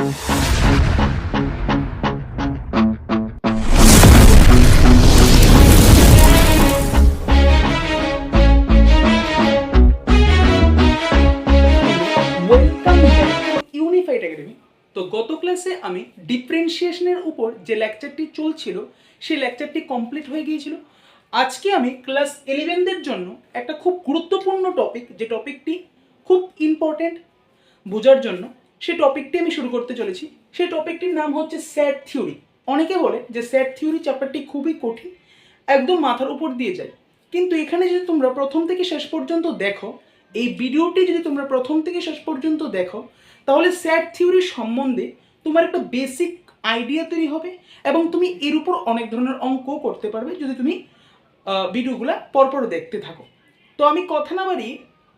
Unified academy. তো গত ক্লাসে আমি ডিফারেন্সিয়েশনের উপর যে লেকচারটি চলছিল সেই লেকচারটি কমপ্লিট হয়ে গিয়েছিল। আজকে আমি ক্লাস 11দের জন্য একটা খুব গুরুত্বপূর্ণ টপিক, যে টপিকটি খুব ইম্পর্টেন্ট বোঝার জন্য, সেই টপিকটি আমি শুরু করতে চলেছি। সেই টপিকটির নাম হচ্ছে সেট থিওরি। অনেকে বলে যে সেট থিওরি চ্যাপ্টারটি খুবই কঠিন, একদম মাথার উপর দিয়ে যায়। কিন্তু এখানে যদি তোমরা প্রথম থেকে শেষ পর্যন্ত দেখো, এই ভিডিওটি যদি তোমরা প্রথম থেকে শেষ পর্যন্ত দেখো, তাহলে সেট থিওরি সম্বন্ধে তোমার একটা বেসিক আইডিয়া তৈরি হবে এবং তুমি এর উপর অনেক ধরনের অঙ্কও করতে পারবে যদি তুমি ভিডিওগুলো পরপর দেখতে থাকো। তো আমি কথা না বাড়িয়ে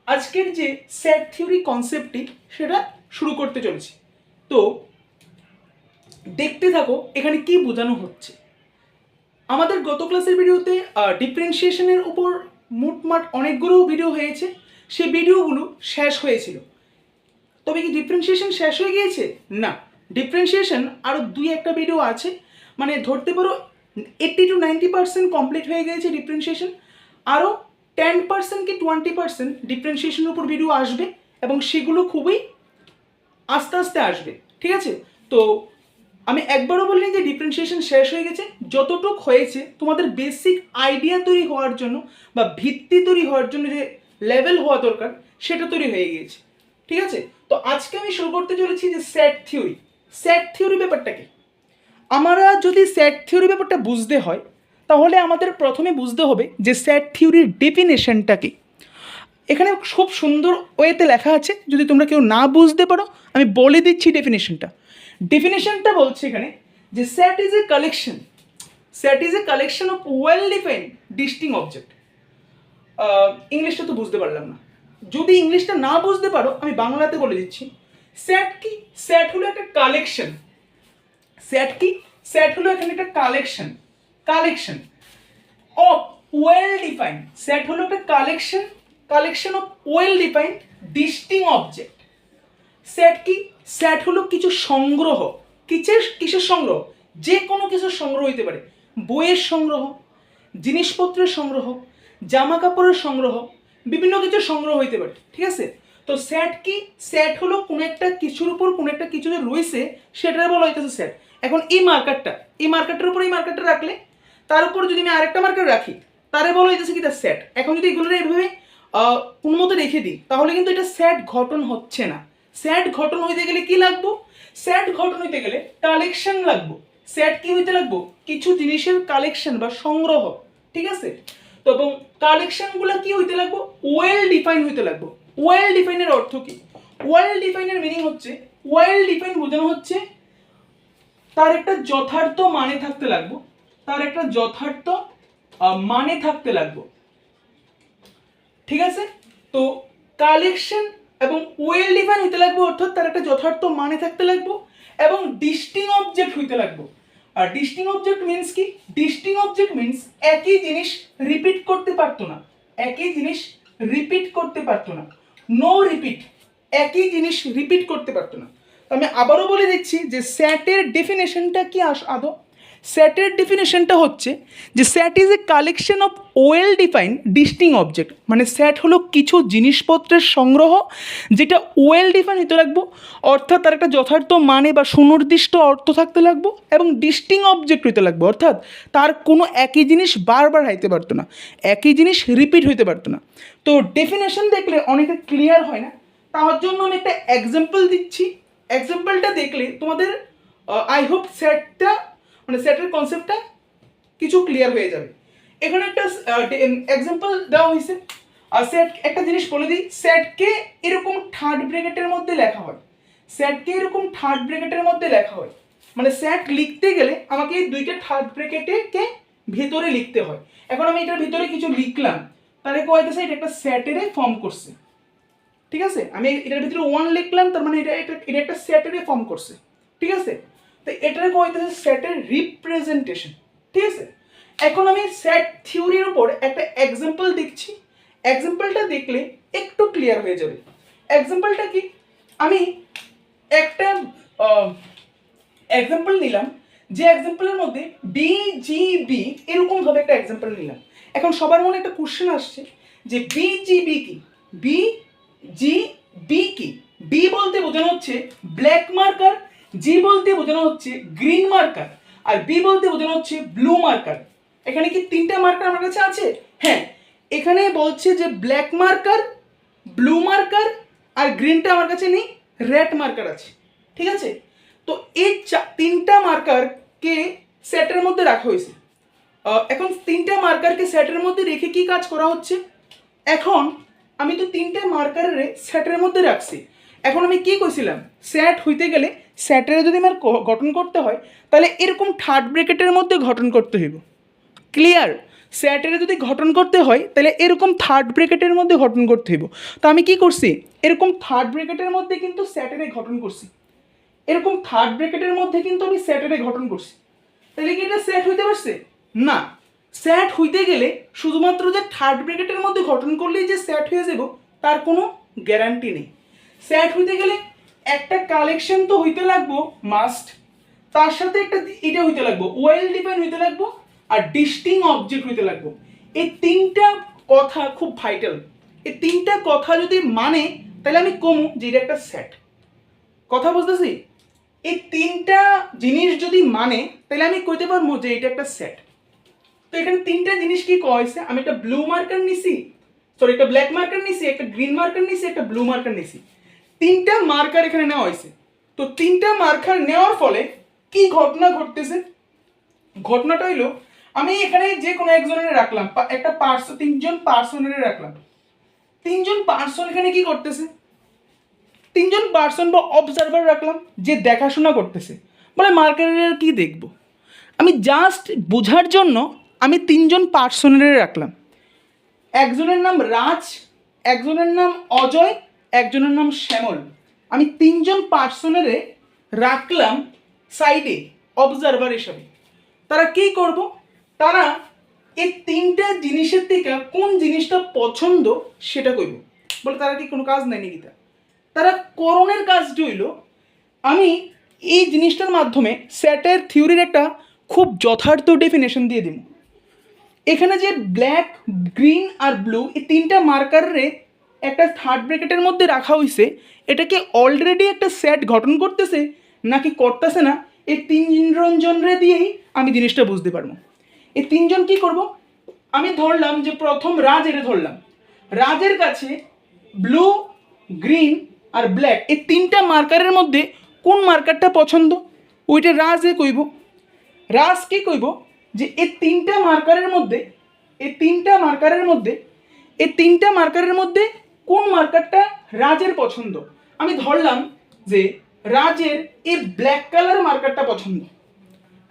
আজকের যে সেট থিওরি কনসেপ্টটি সেটা শুরু করতে চলেছি। তো দেখতে থাকো এখানে কি বোঝানো হচ্ছে। আমাদের গত ক্লাসের ভিডিওতে ডিফারেন্সিয়েশনের উপর মোটমাট অনেকগুলো ভিডিও হয়েছে, সেই ভিডিওগুলো শেষ হয়েছিল। তবে কি ডিফারেন্সিয়েশন শেষ হয়ে গিয়েছে? না, ডিফারেন্সিয়েশন আরও দুই একটা ভিডিও আছে, মানে ধরতে পারো 80 to 90% কমপ্লিট হয়ে গিয়েছে ডিফারেন্সিয়েশন। আরও 10% কি 20% ডিফারেন্সিয়েশনের উপর ভিডিও আসবে এবং সেগুলো খুবই আস্তে আস্তে আসবে, ঠিক আছে? তো আমি একবারও বলিনি যে ডিফারেন্সিয়েশন শেষ হয়ে গেছে। যতটুকু হয়েছে তোমাদের বেসিক আইডিয়া তৈরি হওয়ার জন্য বা ভিত্তি তৈরি হওয়ার জন্য যে লেভেল হওয়া দরকার সেটা তৈরি হয়ে গিয়েছে, ঠিক আছে? তো আজকে আমি শুরু করতে চলেছি যে সেট থিওরি। সেট থিওরি ব্যাপারটা কি? আমরা যদি সেট থিওরি ব্যাপারটা বুঝতে হয় তাহলে আমাদের প্রথমে বুঝতে হবে যে সেট থিওরির ডেফিনেশনটা কি। এখানে খুব সুন্দর ওয়েতে লেখা আছে, যদি তোমরা কেউ না বুঝতে পারো আমি বলে দিচ্ছি ডেফিনেশনটা। ডেফিনেশনটা বলছে এখানে যে set is a collection, set is a collection of well defined ডিস্টিং object. ইংলিশটা তো বুঝতে পারলাম না, যদি ইংলিশটা না বুঝতে পারো আমি বাংলাতে বলে দিচ্ছি। সেট কি? সেট হলো একটা কালেকশন। সেট কি? সেট হলো এখানে একটা collection, collection of well defined. Set হলো একটা collection, collection of well defined ডিস্টিং object. Set কি? সেট হলো কিছু সংগ্রহ। কিসের সংগ্রহ? যে কোনো কিছুর সংগ্রহ হইতে পারে, বইয়ের সংগ্রহ, জিনিসপত্রের সংগ্রহ, জামা কাপড়ের সংগ্রহ, বিভিন্ন কিছুর সংগ্রহ হইতে পারে, ঠিক আছে? তো সেট কি? সেট হলো কোনো একটা কিছুর উপর কোনো একটা কিছু যে রয়েছে সেটার বলা হইতেছে সেট। এখন এই মার্কারটার উপর এই মার্কারটা রাখলে তার উপর যদি আমি আরেকটা মার্কার রাখি তারে বলা হইতেছে কি তার সেট। এখন যদি এগুলো এভাবে কোনো মতো রেখে দিই তাহলে কিন্তু এটা সেট গঠন হচ্ছে না। সেট গঠন হইতে গেলে কি লাগবো? সেট গঠন হইতে গেলে কালেকশন লাগবো। সেট কি হইতে লাগবো? কিছু জিনিসের কালেকশন বা সংগ্রহ, ঠিক আছে? তো এবং কালেকশনগুলো কি হইতে লাগবো? ওয়েল ডিফাইন হইতে লাগবো। ওয়েল ডিফাইনের অর্থ কি? ওয়েল ডিফাইনের মিনিং হচ্ছে, ওয়েল ডিফাইন বোঝানো হচ্ছে তার একটা যথার্থ মানে থাকতে লাগবো, তার একটা যথার্থ মানে থাকতে লাগবো, ঠিক আছে? তো কালেকশন এবং ওয়েল ডিফাইন হইতে লাগবো, অর্থাৎ তার একটা যথার্থ মানে থাকতে লাগবো এবং ডিস্টিং অবজেক্ট হইতে লাগবো। আর ডিস্টিং অবজেক্ট মিন্স কি? ডিস্টিং অবজেক্ট মিন্স একই জিনিস রিপিট করতে পারতো না, একই জিনিস রিপিট করতে পারতো না, নো রিপিট, একই জিনিস রিপিট করতে পারতো না। আমি আবারও বলে দিচ্ছি যে সেটের ডেফিনেশনটা কি আদৌ? সেটের ডেফিনেশনটা হচ্ছে যে set is a collection of well defined ডিস্টিং object. মানে সেট হলো কিছু জিনিসপত্রের সংগ্রহ যেটা ওয়েল ডিফাইন হতে লাগবো, অর্থাৎ তার একটা যথার্থ মানে বা সুনির্দিষ্ট অর্থ থাকতে লাগবো এবং ডিস্টিং অবজেক্ট হইতে লাগবো, অর্থাৎ তার কোনো একই জিনিস বারবার হাইতে পারতো না, একই জিনিস রিপিট হইতে পারতো না। তো ডেফিনেশন দেখলে অনেকে ক্লিয়ার হয় না, তার জন্য আমি একটা এক্সাম্পল দিচ্ছি। এক্সাম্পলটা দেখলে তোমাদের আই হোপ সেটটা মানে সেটের কনসেপ্টটা কিছু ক্লিয়ার হয়ে যাবে। এখানে একটা এক্সাম্পল দেওয়া হয়েছে। সেট একটা জিনিস বলে দিই, সেটকে এরকম থার্ড ব্র্যাকেটের মধ্যে লেখা হয়, সেটকে এরকম থার্ড ব্র্যাকেটের মধ্যে লেখা হয়। মানে সেট লিখতে গেলে আমাকে এই দুইটা থার্ড ব্র্যাকেটকে ভেতরে লিখতে হয়। এখন আমি এটার ভিতরে কিছু লিখলাম, তাহলে কয়তেছে এটা একটা সেটের ফর্ম করছে, ঠিক আছে? আমি এটার ভিতরে 1 লিখলাম, তার মানে এটা একটা সেটের ফর্ম করছে, ঠিক আছে? তো এটার কইতেছে সেটের রিপ্রেজেন্টেশন, ঠিক আছে? এখন আমি সেট থিওরির উপর একটা এক্সাম্পল দেখছি, এক্সাম্পলটা দেখলে একটু ক্লিয়ার হয়ে যাবে। এক্সাম্পলটা কি? আমি একটা এক্সাম্পল নিলাম, যে এক্সাম্পলের মধ্যে বি জি বি এরকমভাবে একটা এক্সাম্পল নিলাম। এখন সবার মনে একটা কোশ্চেন আসছে যে বি জি বি কি? বি জি বি কি? বি বলতে বোঝানো হচ্ছে ব্ল্যাক মার্কার, জি বলতে বোঝানো হচ্ছে গ্রিন মার্কার, আর বি বলতে বোঝানো হচ্ছে ব্লু মার্কার। এখানে কি তিনটা মার্কার আমার কাছে আছে? হ্যাঁ, এখানে বলছে যে ব্ল্যাক মার্কার, ব্লু মার্কার আর গ্রিনটা আমার কাছে নেই, রেড মার্কার আছে। ঠিক আছে, তো এই তিনটা মার্কারকে সেটের মধ্যে রাখা হয়েছে। এখন তিনটা মার্কারকে সেটের মধ্যে রেখে কি কাজ করা হচ্ছে? এখন আমি তো তিনটে মার্কারের সেটের মধ্যে রাখছি। এখন আমি কি কইছিলাম, সেট হইতে গেলে সেটের যদি আমার গঠন করতে হয় তাহলে এরকম থার্ড ব্র্যাকেটের মধ্যে গঠন করতে হইব। ক্লিয়ার? সেটের যদি গঠন করতে হয় তাহলে এরকম থার্ড ব্র্যাকেটের মধ্যে গঠন করতে হইব। তো আমি কি করছি, এরকম থার্ড ব্র্যাকেটের মধ্যে কিন্তু সেটের গঠন করছি, এরকম থার্ড ব্র্যাকেটের মধ্যে কিন্তু আমি সেটের গঠন করছি। তাহলে কি এটা সেট হইতে পারছে? না। সেট হইতে গেলে শুধুমাত্র যে থার্ড ব্র্যাকেটের মধ্যে গঠন করলেই যে সেট হয়ে যাব তার কোনো গ্যারান্টি নেই। সেট হইতে গেলে একটা কালেকশন তো হইতে লাগবো মাস্ট, তার সাথে একটা এটা হইতে লাগবো ওয়েল ডিফাইন হইতে লাগবো, আর ডিস্টিং অবজেক্ট হইতে লাগবো। এই তিনটা কথা খুব ভাইটাল। এই তিনটা কথা যদি মানে তাহলে আমি কমু যে এটা একটা সেট। কথা বুঝতেছি? এই তিনটা জিনিস যদি মানে তাহলে আমি কইতে পারবো যে এটা একটা সেট। তো এখানে তিনটা জিনিস কি করা হয়েছে, আমি একটা ব্লু মার্কার নিছি, সরি একটা ব্ল্যাক মার্কার নিছি, একটা গ্রিন মার্কার নিছি, একটা ব্লু মার্কার নিছি। তিনটা মার্কার এখানে নেওয়া হয়েছে। তো তিনটা মার্কার নেওয়ার ফলে কি ঘটনা ঘটতেছে? ঘটনাটা হইলো আমি এখানে যে কোনো একজনের রাখলাম, একটা পার্সন, তিনজন পার্সনের রাখলাম। তিনজন পার্সন এখানে কি করতেছে? তিনজন পার্সন বা অবজারভার রাখলাম যে দেখাশোনা করতেছে। বলে মার্কারের কি দেখব, আমি জাস্ট বোঝার জন্য আমি তিনজন পার্সনের রাখলাম। একজনের নাম রাজ, একজনের নাম অজয়, একজনের নাম শ্যামল। আমি তিনজন পার্সনের রাখলাম সাইডে অবজারভার হিসাবে। তারা কি করব? তারা এই তিনটা জিনিসের থেকে কোন জিনিসটা পছন্দ সেটা কইব। বলে তারা কি কোনো কাজ নেই নাকি? তারা করণের কাজটি হইল আমি এই জিনিসটার মাধ্যমে সেটের থিওরির একটা খুব যথার্থ ডেফিনেশন দিয়ে দিব। এখানে যে ব্ল্যাক, গ্রিন আর ব্লু এই তিনটা মার্কারে একটা থার্ড ব্র্যাকেটের মধ্যে রাখা হয়েছে, এটাকে অলরেডি একটা সেট গঠন করতেছে নাকি করতেছে না, এই তিনজনরে দিয়েই আমি জিনিসটা বুঝতে পারবো। এই তিনজন কি করব, আমি ধরলাম যে প্রথম রাজের ধরলাম, রাজের কাছে ব্লু, গ্রিন আর ব্ল্যাক এই তিনটা মার্কারের মধ্যে কোন মার্কারটা পছন্দ ওইটা রাজে কইব। রাজ কি কইব যে এই তিনটা মার্কারের মধ্যে, এই তিনটা মার্কারের মধ্যে, এই তিনটা মার্কারের মধ্যে কোন মার্কারটা রাজের পছন্দ। আমি ধরলাম যে রাজের এই ব্ল্যাক কালার মার্কারটা পছন্দ,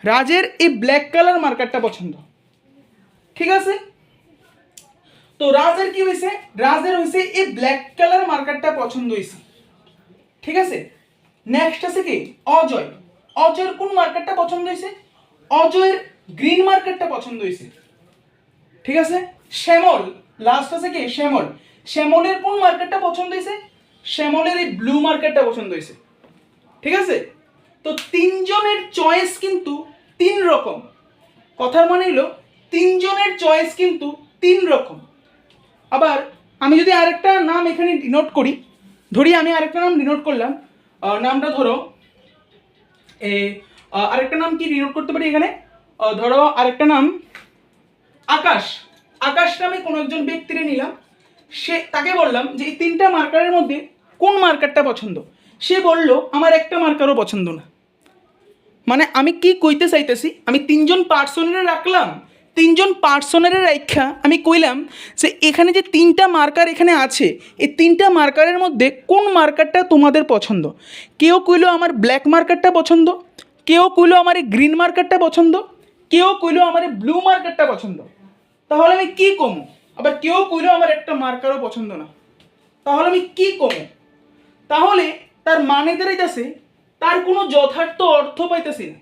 রাজের এই ব্ল্যাক কালার মার্কারটা পছন্দ। ঠিক আছে, তো রাজের কি হয়েছে, রাজের হয়েছে এই ব্ল্যাক কালার মার্কারটা পছন্দ হয়েছে। ঠিক আছে, নেক্সট আছে কি অজয়, অজয়ের কোন মার্কারটা পছন্দ হয়েছে, অজয়ের গ্রিন মার্কারটা পছন্দ হয়েছে। ঠিক আছে, শ্যামল, লাস্ট আছে কি শ্যামল, শ্যামলের কোন মার্কারটা পছন্দ হয়েছে, শ্যামলের এই ব্লু মার্কারটা পছন্দ হয়েছে। ঠিক আছে, তো তিনজনের চয়েস কিন্তু তিন রকম। কথার মানে হলো তিনজনের চয়েস কিন্তু তিন রকম। আবার আমি যদি আরেকটা নাম এখানে ডিনোট করি, ধরি আমি আরেকটা নাম ডিনোট করলাম, নামটা ধরো আরেকটা নাম কি ডিনোট করতে পারি এখানে, ধরো আরেকটা নাম আকাশ। আকাশ নামে কোনো একজন ব্যক্তিরে নিলাম, সে তাকে বললাম যে এই তিনটা মার্কারের মধ্যে কোন মার্কারটা পছন্দ। সে বলল আমার একটা মার্কারও পছন্দ না। মানে আমি কি কইতে চাইতেছি, আমি তিনজন পার্সনের রাখলাম, তিনজন পার্সনের রাখা আমি কইলাম যে এখানে যে তিনটা মার্কার এখানে আছে এই তিনটা মার্কারের মধ্যে কোন মার্কারটা তোমাদের পছন্দ। কেউ কইলো আমার ব্ল্যাক মার্কারটা পছন্দ, কেউ কইলো আমার এই গ্রিন মার্কারটা পছন্দ, কেউ কইলো আমার এই ব্লু মার্কারটা পছন্দ। তাহলে আমি কি কমু? আবার কেউ কইলো আমার একটা মার্কারও পছন্দ না। তাহলে আমি কি কমু? তাহলে তার মানে দাঁড়াইতেছে তার কোনো যথার্থ অর্থ পাইতেছি না।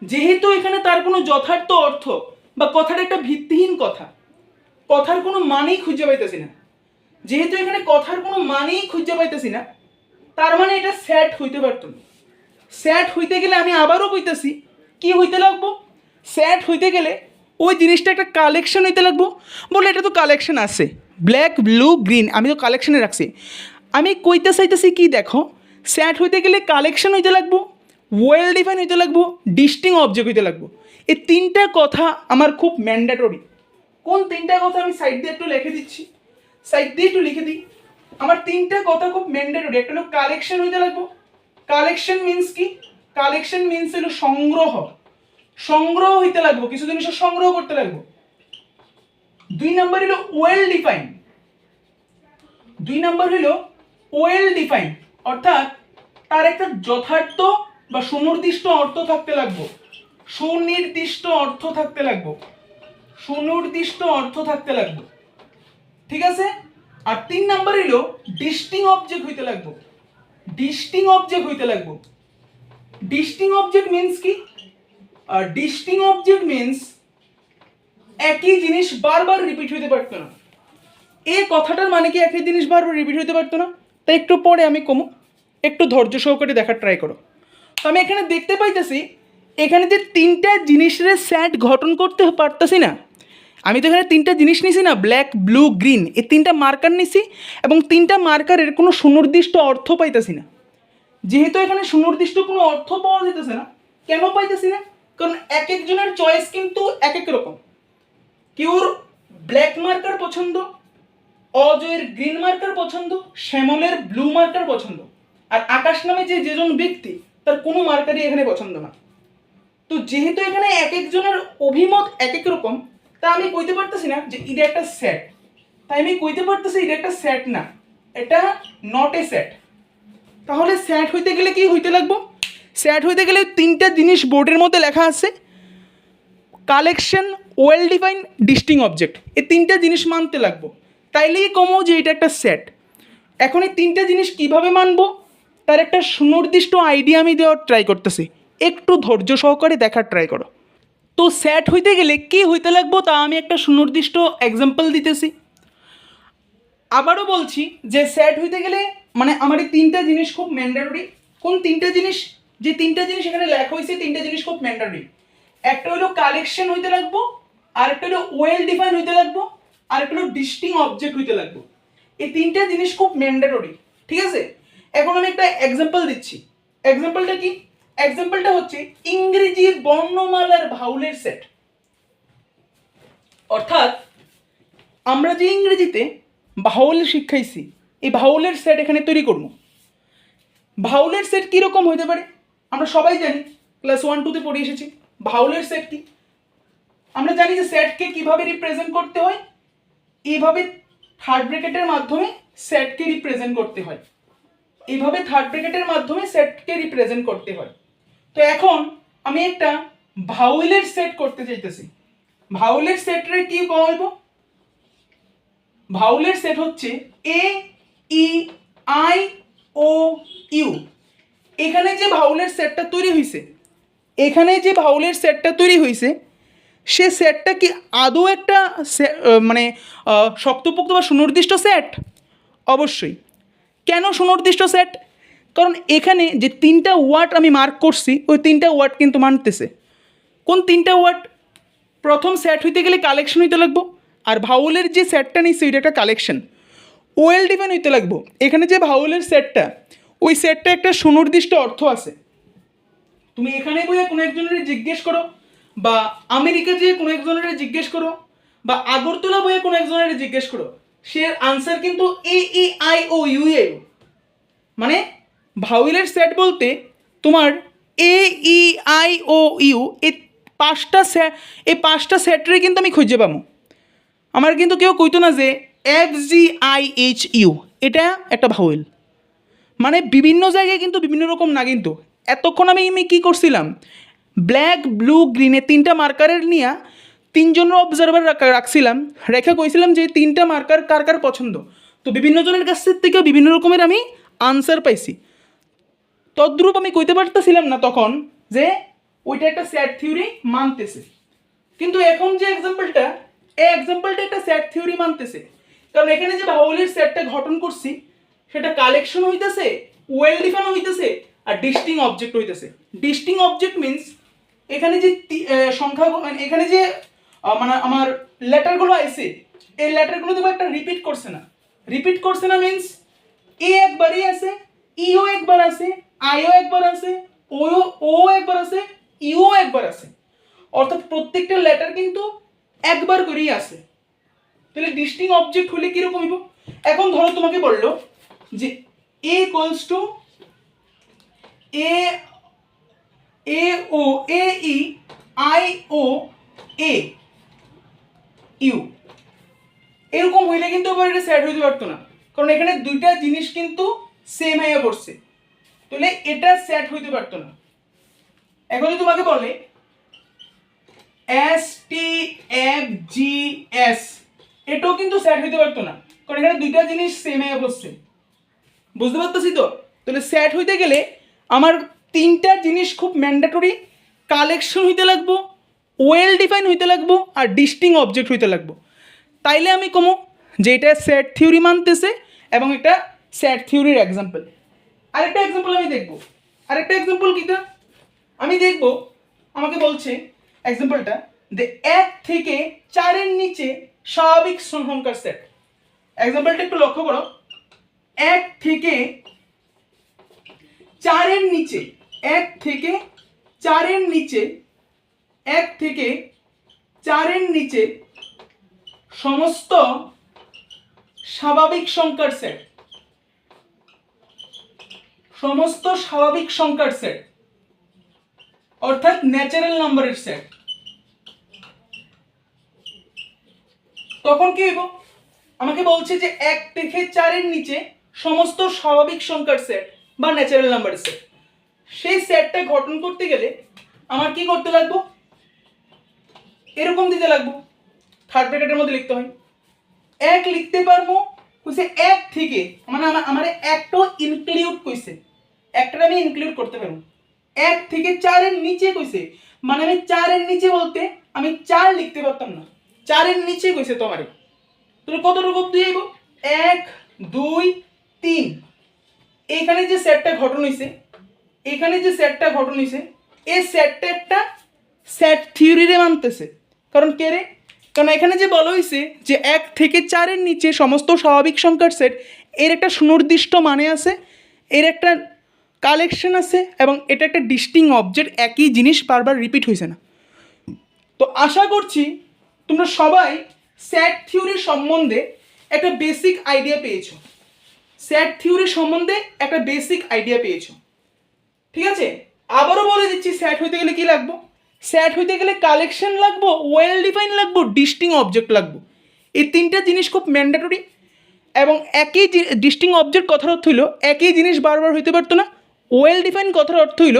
যেহেতু এখানে তার কোনো যথার্থ অর্থ বা কথাটা একটা ভিত্তিহীন কথা, কথার কোনো মানেই খুঁজে পাইতেছি না, যেহেতু এখানে কথার কোনো মানেই খুঁজে পাইতেছি না, তার মানে এটা সেট হইতে পারতো না। স্যাট হইতে গেলে আমি আবারও কইতেছি কি হইতে লাগবো, স্যাট হইতে গেলে ওই জিনিসটা একটা কালেকশন হইতে লাগবো। বলে এটা তো কালেকশন আছে, ব্ল্যাক ব্লু গ্রিন আমি তো কালেকশনে রাখছি। আমি কইতে চাইতেছি কি দেখো, স্যাট হইতে গেলে কালেকশন হইতে লাগবো, ওয়েল ডিফাইন হইতে লাগবো, ডিস্টিং অবজেক্ট হইতে লাগবো। এই তিনটা কথা আমার খুব ম্যান্ডেটরি। কোন তিনটা কথা আমি সাইড দিয়ে একটু লিখে দিচ্ছি, সাইড দিয়ে একটু লিখে দিই। আমার তিনটা কথা খুব ম্যান্ডেটরি। একটা হলো কালেকশন হইতে লাগবো। কালেকশন মিন্স কি? কালেকশন মিন্স হলো সংগ্রহ, সংগ্রহ হইতে লাগবো, কিছু জিনিসের সংগ্রহ করতে লাগবো। 2 নাম্বার হলো ওয়েল ডিফাইন। 2 নাম্বার হলো ওয়েল ডিফাইন, অর্থাৎ তার একটা যথার্থ বা সুনির্দিষ্ট অর্থ থাকতে লাগবো, সুনির্দিষ্ট অর্থ থাকতে লাগবো, সুনির্দিষ্ট অর্থ থাকতে লাগবো। ঠিক আছে? আর 3 নাম্বার হলো ডিস্টিং অবজেক্ট হইতে লাগবো, ডিস্টিং অবজেক্ট হইতে লাগবো। ডিস্টিং অবজেক্ট মিন্স কি? ডিস্টিং অবজেক্ট মিন্স একই জিনিস বারবার রিপিট হইতে পারতো না। এই কথাটার মানে কি একই জিনিস বারবার রিপিট হইতে পারতো না? তাই একটু পরে আমি কমু, একটু ধৈর্য সহকারে দেখার ট্রাই করো। তো আমি এখানে দেখতে পাইতেছি এখানে যে তিনটা জিনিসের সেট গঠন করতে পারতেছি না। আমি তো এখানে তিনটা জিনিস নিছি না, ব্ল্যাক ব্লু গ্রিন, এই তিনটা মার্কার নিছি এবং তিনটা মার্কারের কোনো সুনির্দিষ্ট অর্থ পাইতেছি না। যেহেতু এখানে সুনির্দিষ্ট কোনো অর্থ পাওয়া যেতেছে না, কেন পাইতেছি না? কারণ এক একজনের চয়েস কিন্তু এক এক রকম। কেউর ব্ল্যাক মার্কার পছন্দ, অজয়ের গ্রিন মার্কার পছন্দ, শ্যামলের ব্লু মার্কার পছন্দ, আর আকাশ নামে যে যেজন ব্যক্তি তার কোনো মার্কারই এখানে পছন্দ না। তো যেহেতু এখানে এক একজনের অভিমত এক এক রকম, তা আমি কইতে পারতেছি না যে এটা একটা সেট। তাই আমি কইতে পারতেছি এটা একটা সেট না, এটা নট এ সেট। তাহলে সেট হইতে গেলে কি হইতে লাগবো? সেট হইতে গেলে তিনটা জিনিস বোর্ডের মধ্যে লেখা আছে, কালেকশন, ওয়েল ডিফাইন, ডিস্টিং অবজেক্ট। এই তিনটা জিনিস মানতে লাগবো, তাইলেই কমো যে এটা একটা সেট। এখন এই তিনটা জিনিস কিভাবে মানবো তার একটা সুনির্দিষ্ট আইডিয়া আমি দেওয়ার ট্রাই করতেছি, একটু ধৈর্য সহকারে দেখার ট্রাই করো। তো সেট হইতে গেলে কি হইতে লাগবো তা আমি একটা সুনির্দিষ্ট এক্সাম্পল দিতেছি। আবারও বলছি যে সেট হইতে গেলে মানে আমার এই তিনটা জিনিস খুব ম্যান্ডেটরি। কোন তিনটা জিনিস? যে তিনটা জিনিস এখানে লেখা হয়েছে, তিনটা জিনিস খুব ম্যান্ডেটরি। একটা হলো কালেকশন হইতে লাগবো, আর একটা হলো ওয়েল ডিফাইন হইতে লাগবো, আর একটা হলো ডিস্টিং অবজেক্ট হইতে লাগবো। এই তিনটা জিনিস খুব ম্যান্ডেটরি। ঠিক আছে? এখন আমি একটা এক্সাম্পল দিচ্ছি। এক্সাম্পলটা কি? এক্সাম্পলটা হচ্ছে ইংরেজি বর্ণমালার ভাউলের সেট। অর্থাৎ আমরা যে ইংরেজিতে ভাউল শিখাইছি, এই ভাউলের সেট এখানে তৈরি করবো। ভাউলের সেট কীরকম হইতে পারে? আমরা সবাই জানি, ক্লাস 1-2-তে পড়ে এসেছি ভাউলের সেট কি। আমরা জানি যে সেটকে কিভাবে রিপ্রেজেন্ট করতে হয়, এইভাবে থার্ড ব্র্যাকেটের মাধ্যমে সেটকে রিপ্রেজেন্ট করতে হয়, এইভাবে থার্ড ব্র্যাকেটের মাধ্যমে সেটকে রিপ্রেজেন্ট করতে হয়। তো এখন আমি একটা ভাউলের সেট করতে চাইতেছি। ভাউলের সেটের কি বলব? ভাউলের সেট হচ্ছে এ ই আই ও ইউ। এখানে যে ভাউলের সেটটা তৈরি হয়েছে, এখানে যে ভাউলের সেটটা তৈরি হয়েছে সে সেটটা কি আদৌ একটা মানে শক্তপোক্ত বা সুনির্দিষ্ট সেট? অবশ্যই। কেন সুনির্দিষ্ট সেট? কারণ এখানে যে তিনটা ওয়ার্ড আমি মার্ক করছি ওই তিনটা ওয়ার্ড কিন্তু মানতেছে। কোন তিনটা ওয়ার্ড? প্রথম সেট হইতে গেলে কালেকশন হইতে লাগবো, আর ভাউলের যে সেটটা নিচ্ছে ওইটা একটা কালেকশন। ওয়েল ডিফাইন হইতে লাগবো, এখানে যে ভাউলের সেটটা ওই সেটটা একটা সুনির্দিষ্ট অর্থ আছে। তুমি এখানে বইয়ে কোনো একজনের জিজ্ঞেস করো, বা আমেরিকা যেয়ে কোনো একজনের জিজ্ঞেস করো, বা আগরতলা বইয়ে কোনো একজনের জিজ্ঞেস করো, সে আনসার কিন্তু এ E I O U A. মানে ভাউলের সেট বলতে তোমার এ ই আই ও ইউ এই পাঁচটা সেটের কিন্তু আমি খুঁজে পাবো। আমার কিন্তু কেউ কইতো না যে F G I H U এটা একটা ভাউল। মানে বিভিন্ন জায়গায় কিন্তু বিভিন্ন রকম না। কিন্তু এতক্ষণ আমি কী করছিলাম, ব্ল্যাক ব্লু গ্রিনে তিনটা মার্কারের নিয়ে তিনজনের অবজারভার রাখছিলাম, রেখে কইছিলাম যে তিনটা মার্কার কার কার পছন্দ। তো বিভিন্ন জনের কাছ থেকে বিভিন্ন রকমের আমি আনসার পাইছি। তদ্রূপ আমি কইতে পারতেছিলাম না তখন যে ওইটা একটা সেট থিওরি মানতেছে। কিন্তু এখন যে এক্সাম্পলটা, এই এক্সাম্পলটা একটা সেট থিওরি মানতেছে। কারণ এখানে যে ভাউলের সেটটা গঠন করছি সেটা কালেকশন হইতেছে, ওয়েল ডিফাইন হইতেছে, আর ডিস্টিং অবজেক্ট হইতেছে। ডিস্টিং অবজেক্ট মিন্স এখানে যে সংখ্যা, এখানে যে মানে আমার লেটারগুলো আছে, এই লেটারগুলো দেখো একটা রিপিট করছে না। রিপিট করছে না মিন্স এ একবারই আছে, ইও একবার আছে, আইও একবার আছে, ও একবার আছে, ইও একবার আছে, অর্থাৎ প্রত্যেকটা লেটার কিন্তু একবার করেই আছে। তাহলে ডিস্টিং অবজেক্ট হলে কিরকম হইব? এখন ধরো তোমাকে বললো যে A equals to A O A E I O A U, এরকম হইলে কিন্তু আবার এটা সেট হইতে পারতো না, কারণ এখানে দুইটা জিনিস কিন্তু সেম হয়ে পড়ছে, তাহলে এটা সেট হইতে পারতো না। এখন যদি তোমাকে বলে S T F G S, এটাও কিন্তু সেট হইতে পারতো না, কারণ এখানে দুইটা জিনিস সেম হয়ে পড়ছে। বুঝতে পারতেছি তো? তাহলে সেট হইতে গেলে আমার তিনটা জিনিস খুব ম্যান্ডেটরি, কালেকশন হইতে লাগবো, ওয়েল ডিফাইন হইতে লাগবো, আর ডিস্টিং অবজেক্ট হইতে লাগবো। তাইলে আমি কমো যে এটা সেট থিওরি মানতেছে এবং এটা সেট থিওরির এক্সাম্পল। আরেকটা এক্সাম্পল আমি দেখবো। আরেকটা এক্সাম্পল কিটা আমি দেখবো, আমাকে বলছে এক্সাম্পলটা যে 1 থেকে 4 এর নিচে স্বাভাবিক সংখ্যার সেট। এক্সাম্পলটা একটু লক্ষ্য করো, 1 থেকে 4 এর নিচে, 1 থেকে 4 এর নিচে, 1 থেকে 4 এর নিচে সমস্ত স্বাভাবিক সংখ্যার সেট, সমস্ত স্বাভাবিক সংখ্যার সেট, অর্থাৎ ন্যাচারাল নাম্বারের সেট। তখন কি হইব? আমাকে বলছে যে 1 থেকে 4 এর নিচে সমস্ত স্বাভাবিক সংখ্যার সেট বা ন্যাচারাল নাম্বারের সেট। সেই সেটটা গঠন করতে গেলে আমার কি করতে লাগবে? এরকম দিতে লাগবে, থার্ড ব্র্যাকেটের মধ্যে লিখতে হয়। 1 লিখতে পারবো কইছে 1 থেকে, মানে আমার একটাও ইনক্লুড কইছে, একটা আমি ইনক্লুড করতে পারবো। 1 থেকে 4 এর নিচে কইছে, মানে আমি 4 এর নিচে বলতে আমি 4 লিখতে পারতাম না, 4 এর নিচে কইছে তোমারে। তাহলে কত রকম দিয়ে আইব? 1 2 3। এখানে যে সেটটা গঠন হইছে, এখানে যে সেটটা গঠন হইছে, এই সেটটা একটা সেট থিওরিরে মানতেছে। কারণ কে রে? কারণ এখানে যে বলা হয়েছে যে 1 থেকে 4 এর নিচে সমস্ত স্বাভাবিক সংখ্যার সেট, এর একটা সুনির্দিষ্ট মানে আছে, এর একটা কালেকশন আছে, এবং এটা একটা ডিস্টিং অবজেক্ট, একই জিনিস বারবার রিপিট হয়েছে না। তো আশা করছি তোমরা সবাই সেট থিওরি সম্বন্ধে একটা বেসিক আইডিয়া পেয়েছো। সেট থিওরি সম্বন্ধে একটা বেসিক আইডিয়া পেয়েছো, ঠিক আছে? আবারও বলে দিচ্ছি, সেট হইতে গেলে কি লাগবো? সেট হইতে গেলে কালেকশন লাগবো, ওয়েল ডিফাইন লাগবো, ডিস্টিং অবজেক্ট লাগবো। এই তিনটা জিনিস খুব ম্যান্ডেটরি, এবং একই ডিস্টিং অবজেক্ট কথার অর্থ হইল একই জিনিস বারবার হইতে পারতো না। ওয়েল ডিফাইন কথার অর্থ হইল,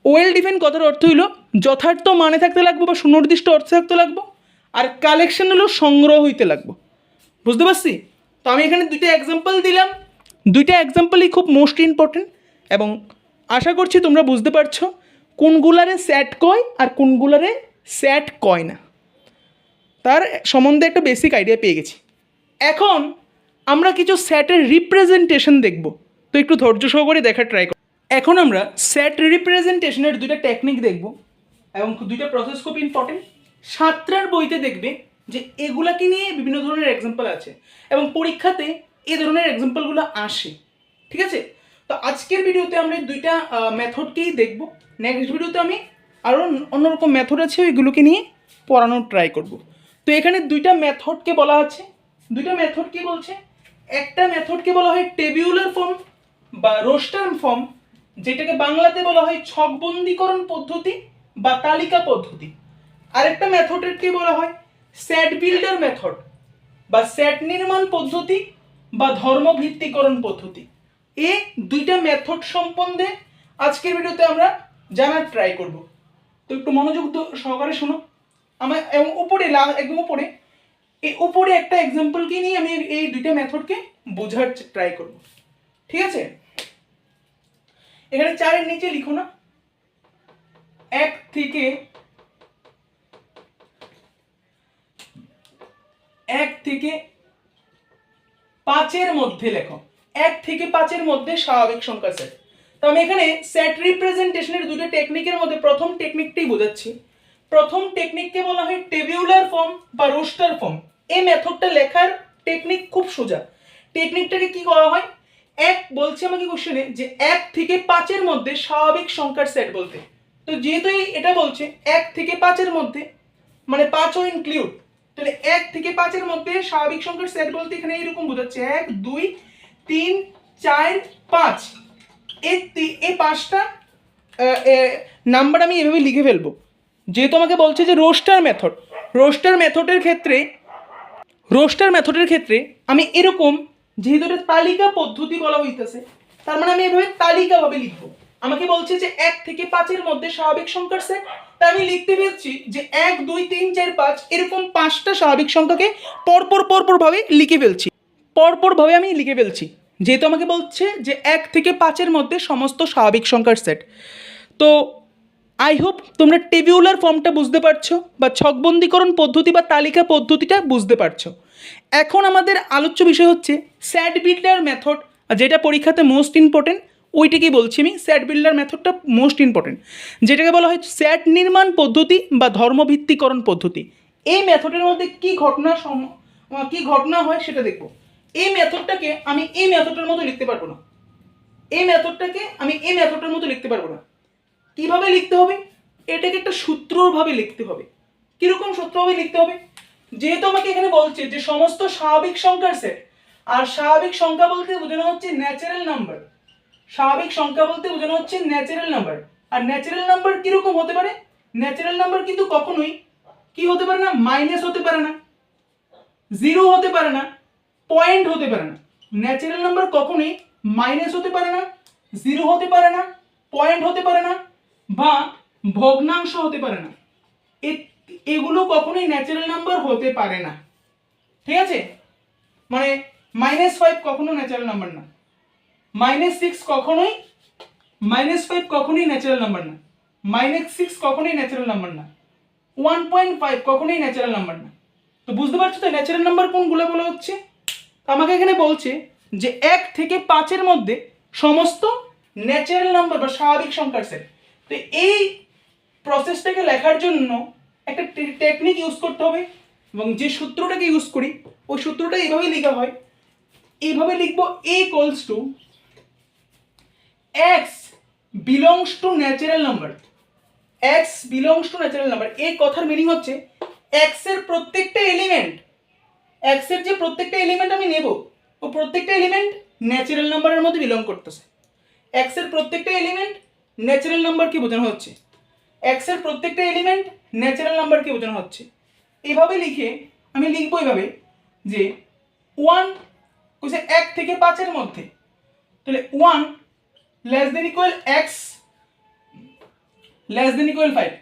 ওয়েল ডিফাইন কথার অর্থ হইল যথার্থ মানে থাকতে লাগবো বা সুনির্দিষ্ট অর্থ থাকতে লাগবো, আর কালেকশন হলো সংগ্রহ হইতে লাগবো। বুঝতে পারছি? তো আমি এখানে দুইটা এক্সাম্পল দিলাম, দুইটা এক্সাম্পলই খুব মোস্ট ইম্পর্টেন্ট, এবং আশা করছি তোমরা বুঝতে পারছো কোনগুলারে সেট কয় আর কোনগুলারে সেট কয় না, তার সম্বন্ধে একটা বেসিক আইডিয়া পেয়ে গেছি। এখন আমরা কিছু সেটের রিপ্রেজেন্টেশন দেখব, তো একটু ধৈর্য সহকারে দেখার ট্রাই করব। এখন আমরা সেট রিপ্রেজেন্টেশনের দুইটা টেকনিক দেখব, এবং দুইটা প্রসেস খুব ইম্পর্টেন্ট। সাতটার বইতে দেখবে যে এগুলাকে নিয়ে বিভিন্ন ধরনের এক্সাম্পল আছে, এবং পরীক্ষাতে এই ধরনের এক্সাম্পলগুলো আসে, ঠিক আছে? তো আজকের ভিডিওতে আমরা দুইটা মেথডকেই দেখব, নেক্সট ভিডিওতে আমি আরও অন্যরকম মেথড আছে ওইগুলোকে নিয়ে পড়ানোর ট্রাই করব। তো এখানে দুইটা মেথডকে বলা আছে, দুইটা মেথড কি বলছে? একটা মেথডকে বলা হয় টেবিউলার ফর্ম বা রোস্টার ফর্ম, যেটাকে বাংলাতে বলা হয় ছকবন্দীকরণ পদ্ধতি বা তালিকা পদ্ধতি। আরেকটা মেথডকে বলা হয় সেট বিল্ডার মেথড বা সেট নির্মাণ পদ্ধতি বা ধর্মভিত্তিকরণ পদ্ধতি। এই দুইটা মেথড সম্বন্ধে আজকের ভিডিওতে আমরা জানার ট্রাই করব। তো একটু মনোযোগ সহকারে শোনো। আমার এবং উপরে একদম উপরে, এই উপরে একটা এক্সাম্পলকে নিয়ে আমি এই দুইটা মেথডকে বোঝার ট্রাই করব, ঠিক আছে? এখানে 4 এর নিচে লিখো না, 1 থেকে 5 এর মধ্যে লেখো, 1 থেকে 5 এর মধ্যে স্বাভাবিক সংখ্যা সেট। তো আমি এখানে সেট রিপ্রেজেন্টেশনের দুটো টেকনিকের মধ্যে প্রথম টেকনিকটাই বোঝাচ্ছি। প্রথম টেকনিককে বলা হয় টেবিউলার ফর্ম বা রোস্টার ফর্ম। এই মেথডটা লেখার টেকনিক খুব সোজা। টেকনিকটাকে কি করা হয়, এক বলছে আমাকে কোশ্চেনে যে 1 থেকে 5-এর মধ্যে স্বাভাবিক সংখ্যার সেট বলতে। তো যেহেতু এটা বলছে 1 থেকে 5-এর মধ্যে, মানে 5ও ইনক্লুড, তাহলে 1 থেকে 5-এর মধ্যে স্বাভাবিক সংখ্যার সেট বলতে এখানে এরকম বোঝাচ্ছে 1 2 3 4 5। এই 5টা নাম্বার আমি এভাবে লিখে ফেলবো। যেহেতু আমাকে বলছে যে রোস্টার মেথডের ক্ষেত্রে আমি এরকম, যেহেতু এটা তালিকা পদ্ধতি বলা হইতেছে, তার মানে আমি এভাবে তালিকাভাবে লিখবো। আমাকে বলছে যে 1 থেকে 5-এর মধ্যে স্বাভাবিক সংখ্যার সেট, তাই আমি লিখতে পেরেছি যে 1 2 3 4 5 এরকম 5টা স্বাভাবিক সংখ্যাকে পরপর ভাবে লিখে ফেলছি। যেহেতু আমাকে বলছে যে 1 থেকে 5-এর মধ্যে সমস্ত স্বাভাবিক সংখ্যার সেট। তো আই হোপ তোমরা টেবিউলার ফর্মটা বুঝতে পারছো বা ছকবন্দীকরণ পদ্ধতি বা তালিকা পদ্ধতিটা বুঝতে পারছো। এখন আমাদের আলোচ্য বিষয় হচ্ছে স্যাট বিল্ডার মেথড, যেটা পরীক্ষাতে মোস্ট ইম্পর্টেন্ট। ওইটাকেই বলছি আমি, স্যাট বিল্ডার মেথডটা মোস্ট ইম্পর্টেন্ট, যেটাকে বলা হয় স্যাট নির্মাণ পদ্ধতি বা ধর্মভিত্তিকরণ পদ্ধতি। এই মেথডের মধ্যে কি ঘটনা হয় সেটা দেখব। এই মেথডটাকে আমি এই মেথডটার মতো লিখতে পারবো না। কিভাবে লিখতে হবে? এটাকে একটা সূত্রভাবে লিখতে হবে। কিরকম সূত্রভাবে লিখতে হবে? যেহেতু আমাকে এখানে বলছে যে সমস্ত স্বাভাবিক সংখ্যার সেট, আর স্বাভাবিক সংখ্যা বলতে বোঝানো হচ্ছে ন্যাচারাল নাম্বার। আর ন্যাচারাল নাম্বার কিরকম হতে পারে? ন্যাচারাল নাম্বার কিন্তু কখনোই কি হতে পারে না, মাইনাস হতে পারে না, জিরো হতে পারে না, পয়েন্ট হতে পারে না। ন্যাচারাল নাম্বার কখনোই মাইনাস হতে পারে না, জিরো হতে পারে না, পয়েন্ট হতে পারে না, বা ভগ্নাংশ হতে পারে না। এগুলো কখনোই ন্যাচারাল নাম্বার হতে পারে না। ঠিক আছে? মানে -5 কখনো ন্যাচারাল নাম্বার না, -6 কখনোই, -5 কখনোই ন্যাচারাল নাম্বার না, -6 কখনোই ন্যাচারাল নাম্বার না, 1.5 কখনোই ন্যাচারাল নাম্বার না। তো বুঝতে পারছো তো ন্যাচারাল নাম্বার কোনগুলো বলা হচ্ছে? আমাকে এখানে বলছে যে 1 থেকে 5-এর মধ্যে সমস্ত ন্যাচারাল নাম্বার বা স্বাভাবিক সংখ্যার সেট। তো এই প্রসেসটাকে লেখার জন্য একটা টেকনিক ইউজ করতে হবে, এবং যে সূত্রটাকে ইউজ করি ওই সূত্রটা এইভাবে লেখা হয়। এইভাবে লিখবো a equals to x belongs to natural number। এই কথার মিনিং হচ্ছে x এর প্রত্যেকটা এলিমেন্ট, আমি নেব, ও প্রত্যেকটা এলিমেন্ট ন্যাচারাল নাম্বারের মধ্যে বিলং করতেছে। x এর প্রত্যেকটা এলিমেন্ট ন্যাচারাল নাম্বারকে বোঝানো হচ্ছে। এইভাবে লিখে আমি লিখবো এইভাবে যে 1 কইছে 1 থেকে 5-এর মধ্যে, তাহলে 1 less than equal x less than equal 5।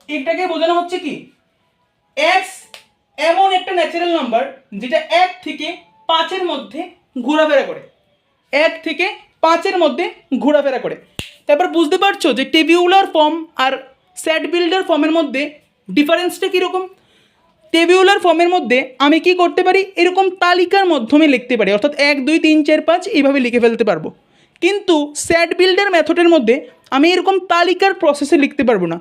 এটাকে বোঝানো হচ্ছে কি, x এমন একটা ন্যাচারাল নাম্বার যেটা 1 থেকে 5-এর মধ্যে ঘোরাফেরা করে। তারপর বুঝতে পারছো যে টেবিউলার ফর্ম আর স্যাট বিল্ডার ফর্মের মধ্যে ডিফারেন্সটা কীরকম। টেবিউলার ফর্মের মধ্যে আমি কি করতে পারি, এরকম তালিকার মাধ্যমে লিখতে পারি, অর্থাৎ 1 2 3 4 5 এইভাবে লিখে ফেলতে পারবো। কিন্তু স্যাট বিল্ডার মেথডের মধ্যে আমি এরকম তালিকার প্রসেসে লিখতে পারবো না।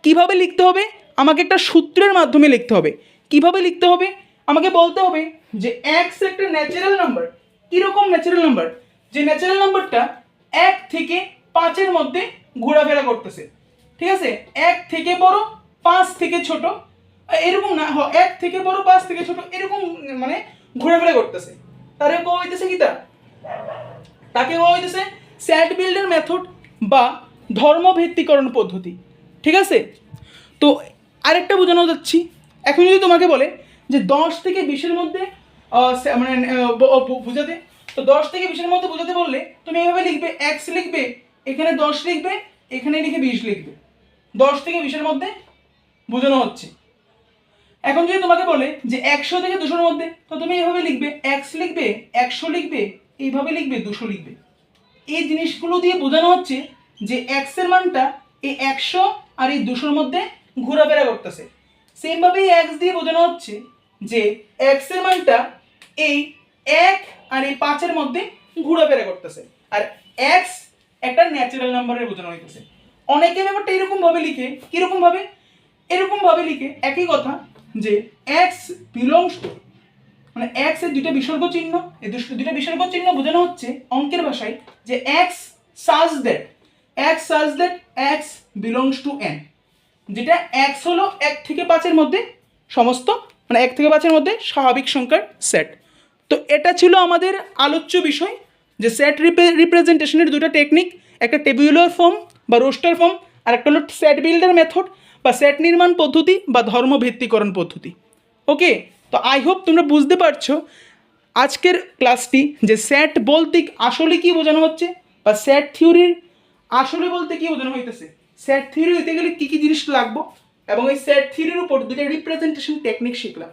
কিভাবে লিখতে হবে? আমাকে একটা সূত্রের মাধ্যমে লিখতে হবে। কিভাবে লিখতে হবে? আমাকে বলতে হবে যে x একটা ন্যাচারাল নাম্বার। কীরকম ন্যাচারাল নাম্বার? যে ন্যাচারাল নাম্বারটা 1 থেকে 5-এর মধ্যে ঘোরাফেরা করতেছে। ঠিক আছে? 1 থেকে বড়, 5 থেকে ছোট, এরকম না, 1 থেকে বড় 5 থেকে ছোট, এরকম মানে ঘোরাফেরা করতেছে। তারে কোয়া হইতেছে কি? তাকে কোয়া হইতেছে স্যাট বিল্ডার মেথড বা ধর্মভিত্তিকরণ পদ্ধতি। ঠিক আছে? তো আরেকটা বোঝানো যাচ্ছি। এখন যদি তোমাকে বলে যে 10 থেকে 20-এর মধ্যে মানে বোঝাতে, তো 10 থেকে 20-এর মধ্যে বোঝাতে বললে তুমি এইভাবে লিখবে, x লিখবে, এখানে 10 লিখবে, এখানে লিখে 20 লিখবে। 10 থেকে 20-এর মধ্যে বোঝানো হচ্ছে। এখন যদি তোমাকে বলে যে 100 থেকে 200-এর মধ্যে, তো তুমি এইভাবে লিখবে, x লিখবে, 100 লিখবে, এইভাবে লিখবে, 200 লিখবে। এই জিনিসগুলো দিয়ে বোঝানো হচ্ছে যে x এর মানটা এই 100 আর এই 200-এর মধ্যে ঘোরাফেরা করতেছে। সেমভাবে এই x দিয়ে বোঝানো হচ্ছে যে x এর মানটা এই 1 আর এই 5-এর মধ্যে ঘোরাফেরা করতেছে। আর x একটা ন্যাচারাল নাম্বারের বোঝানো হইতেছে। অনেকে ব্যাপারটা এরকমভাবে লিখে, কীরকমভাবে, এরকমভাবে লিখে একই কথা যে এক্স বিলংস টু, মানে এক্স এর দুইটা বিসর্গ চিহ্ন, এই দুইটা বিসর্গ চিহ্ন বোঝানো হচ্ছে অঙ্কের ভাষায় যে x such that x belongs to N, যেটা এক্স হলো 1 থেকে 5-এর মধ্যে সমস্ত, মানে 1 থেকে 5-এর মধ্যে স্বাভাবিক সংখ্যার সেট। তো এটা ছিল আমাদের আলোচ্য বিষয়, যে সেট রিপ্রেজেন্টেশনের দুটো টেকনিক, একটা টেবিউলার ফর্ম বা রোস্টার ফর্ম, আর একটা হলো সেট বিল্ডার মেথড বা সেট নির্মাণ পদ্ধতি বা ধর্মভিত্তিকরণ পদ্ধতি। ওকে, তো আই হোপ তোমরা বুঝতে পারছো আজকের ক্লাসটি যে সেট বলতে আসলে কি বোঝানো হচ্ছে, বা সেট থিওরির আসলে বলতে কি বোঝানো হইতেছে, সেট থিওরি হইতে গেলে কী কী জিনিস লাগবো, এবং এই সেট থিওরির উপর দুটো রিপ্রেজেন্টেশন টেকনিক শিখলাম।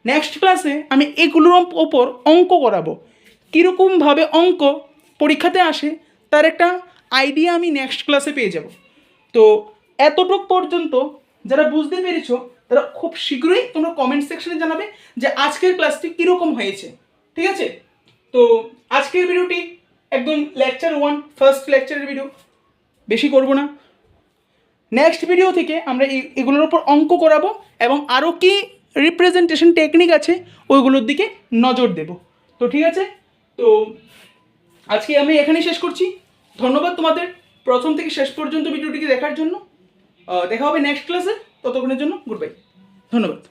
নেক্সট ক্লাসে আমি এগুলোর ওপর অঙ্ক করাবো, কীরকমভাবে অঙ্ক পরীক্ষাতে আসে তার একটা আইডিয়া আমি নেক্সট ক্লাসে পেয়ে যাব। তো এতটুক পর্যন্ত যারা বুঝতে পেরেছো তারা খুব শীঘ্রই তোমরা কমেন্ট সেকশনে জানাবে যে আজকের ক্লাসটি কীরকম হয়েছে। ঠিক আছে, তো আজকের ভিডিওটি একদম লেকচার 1 ফার্স্ট লেকচারের ভিডিও, বেশি করব না। নেক্সট ভিডিও থেকে আমরা এগুলোর উপর অঙ্ক করাবো এবং আরও কি রিপ্রেজেন্টেশন টেকনিক আছে ওইগুলোর দিকে নজর দেব। তো ঠিক আছে, তো আজকে আমি এখানেই শেষ করছি। ধন্যবাদ তোমাদের প্রথম থেকে শেষ পর্যন্ত ভিডিওটিকে দেখার জন্য। দেখা হবে নেক্সট ক্লাসে, ততক্ষণের জন্য গুড বাই, ধন্যবাদ।